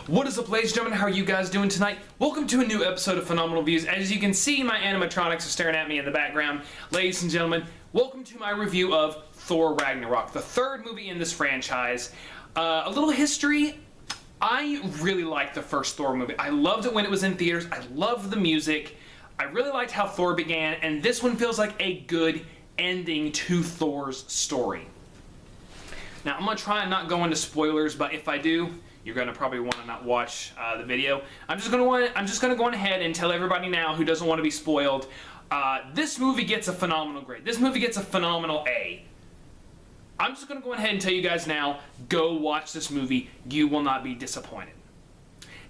What is up, ladies and gentlemen? How are you guys doing tonight? Welcome to a new episode of Phenomenal Views. As you can see, my animatronics are staring at me in the background. Ladies and gentlemen, welcome to my review of Thor Ragnarok, the third movie in this franchise. A little history. I really liked the first Thor movie. I loved it when it was in theaters. I loved the music. I really liked how Thor began, and this one feels like a good ending to Thor's story. Now, I'm going to try and not go into spoilers, but if I do, you're going to probably want to not watch the video. I'm just going to go on ahead and tell everybody now who doesn't want to be spoiled. This movie gets a phenomenal grade. This movie gets a phenomenal A. I'm just going to go ahead and tell you guys now, go watch this movie. You will not be disappointed.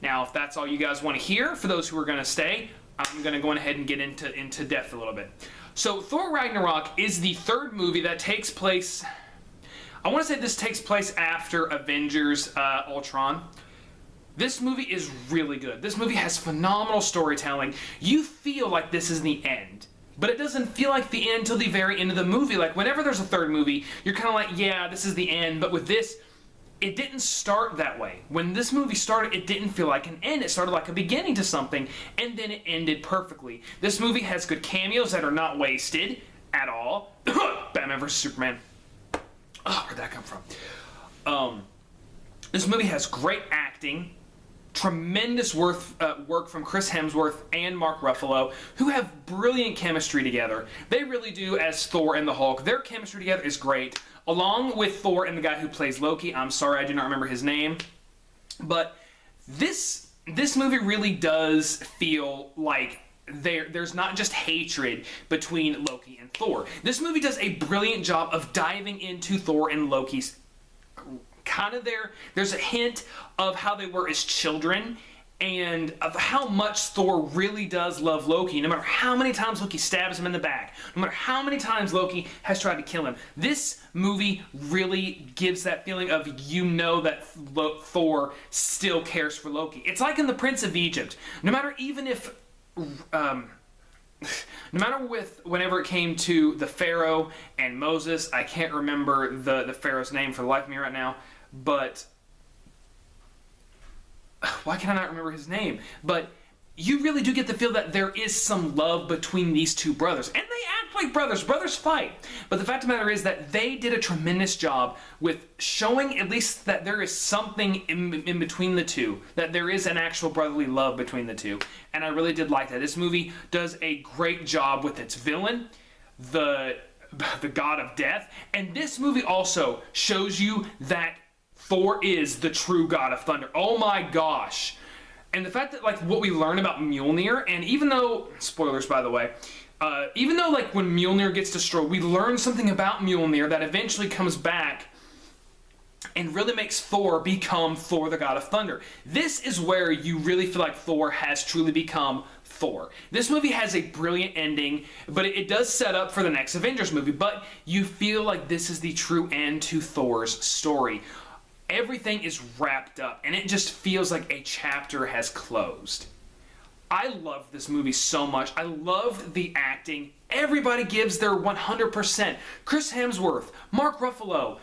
Now, if that's all you guys want to hear, for those who are going to stay, I'm going to go ahead and get into depth a little bit. So, Thor Ragnarok is the third movie that takes place... I want to say this takes place after Avengers Ultron. This movie is really good. This movie has phenomenal storytelling. You feel like this is the end, but it doesn't feel like the end till the very end of the movie. Like, whenever there's a third movie, you're kind of like, yeah, this is the end. But with this, it didn't start that way. When this movie started, it didn't feel like an end. It started like a beginning to something, and then it ended perfectly. This movie has good cameos that are not wasted at all. Batman vs. Superman. Oh, where'd that come from? This movie has great acting, tremendous work from Chris Hemsworth and Mark Ruffalo, who have brilliant chemistry together. They really do as Thor and the Hulk. Their chemistry together is great, along with Thor and the guy who plays Loki. I'm sorry, I do not remember his name. But this movie really does feel like there's not just hatred between Loki and Thor. This movie does a brilliant job of diving into Thor and Loki's kind of there's a hint of how they were as children and of how much Thor really does love Loki, no matter how many times Loki stabs him in the back, no matter how many times Loki has tried to kill him. This movie really gives that feeling of, you know, that Thor still cares for Loki. It's like in The Prince of Egypt. No matter even if no matter whenever it came to the Pharaoh and Moses, I can't remember the Pharaoh's name for the life of me right now, but why can I not remember his name? But you really do get the feel that there is some love between these two brothers, and they act like brothers. Brothers fight. But the fact of the matter is that they did a tremendous job with showing at least that there is something in between the two, that there is an actual brotherly love between the two. And I really did like that. This movie does a great job with its villain, the god of death, and this movie also shows you that Thor is the true god of thunder. Oh my gosh. And the fact that, like, what we learn about Mjolnir, and even though, spoilers by the way, even though, like, when Mjolnir gets destroyed, we learn something about Mjolnir that eventually comes back and really makes Thor become Thor, the god of thunder. This is where you really feel like Thor has truly become Thor. This movie has a brilliant ending, but it does set up for the next Avengers movie, but you feel like this is the true end to Thor's story. Everything is wrapped up, and it just feels like a chapter has closed. I love this movie so much. I love the acting. Everybody gives their 100%. Chris Hemsworth, Mark Ruffalo,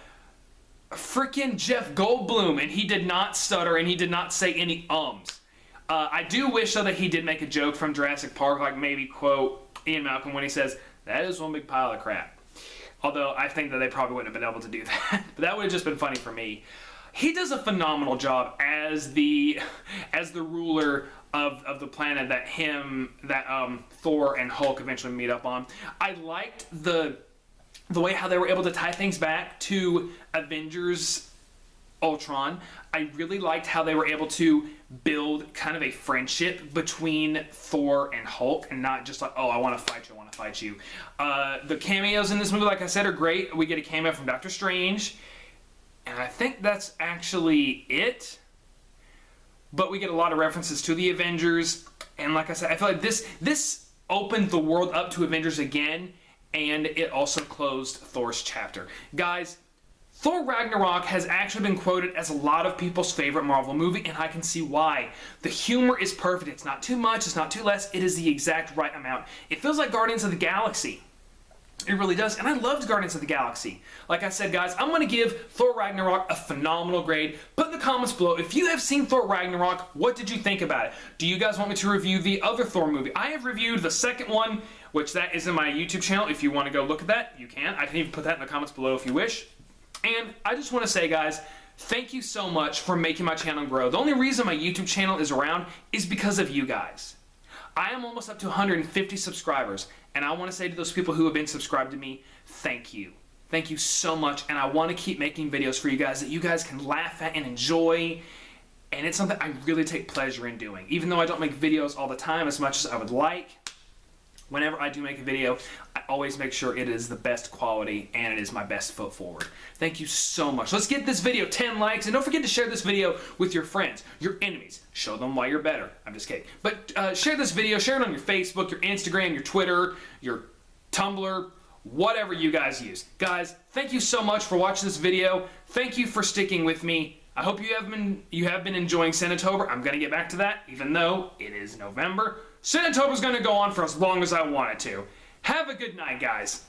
freaking Jeff Goldblum, and he did not stutter, and he did not say any ums. I do wish, though, that he did make a joke from Jurassic Park, like maybe quote Ian Malcolm when he says, "That is one big pile of crap." Although I think that they probably wouldn't have been able to do that. But that would have just been funny for me. He does a phenomenal job as the ruler of the planet that Thor and Hulk eventually meet up on. I liked the way how they were able to tie things back to Avengers Ultron. I really liked how they were able to build kind of a friendship between Thor and Hulk, and not just like, oh, I want to fight you, I want to fight you. The cameos in this movie, like I said, are great. We get a cameo from Doctor Strange, and I think that's actually it. But we get a lot of references to the Avengers, and like I said, I feel like this opened the world up to Avengers again, and it also closed Thor's chapter. Guys, Thor Ragnarok has actually been quoted as a lot of people's favorite Marvel movie, and I can see why. The humor is perfect. It's not too much, it's not too less. It is the exact right amount. It feels like Guardians of the Galaxy. It really does. And I loved Guardians of the Galaxy. Like I said, guys, I'm going to give Thor Ragnarok a phenomenal grade. Put in the comments below, if you have seen Thor Ragnarok, what did you think about it? Do you guys want me to review the other Thor movie? I have reviewed the second one, which that is in my YouTube channel. If you want to go look at that, you can. I can even put that in the comments below if you wish. And I just want to say, guys, thank you so much for making my channel grow. The only reason my YouTube channel is around is because of you guys. I am almost up to 150 subscribers, and I want to say to those people who have been subscribed to me, thank you. Thank you so much, and I want to keep making videos for you guys that you guys can laugh at and enjoy, and it's something I really take pleasure in doing. Even though I don't make videos all the time as much as I would like, whenever I do make a video, I always make sure it is the best quality and it is my best foot forward. Thank you so much. Let's get this video 10 likes, and don't forget to share this video with your friends, your enemies. Show them why you're better. I'm just kidding. But share this video, share it on your Facebook, your Instagram, your Twitter, your Tumblr, whatever you guys use. Guys, thank you so much for watching this video. Thank you for sticking with me. I hope you have been enjoying Senatober. I'm going to get back to that, even though it is November. Senatober's going to go on for as long as I want it to. Have a good night, guys.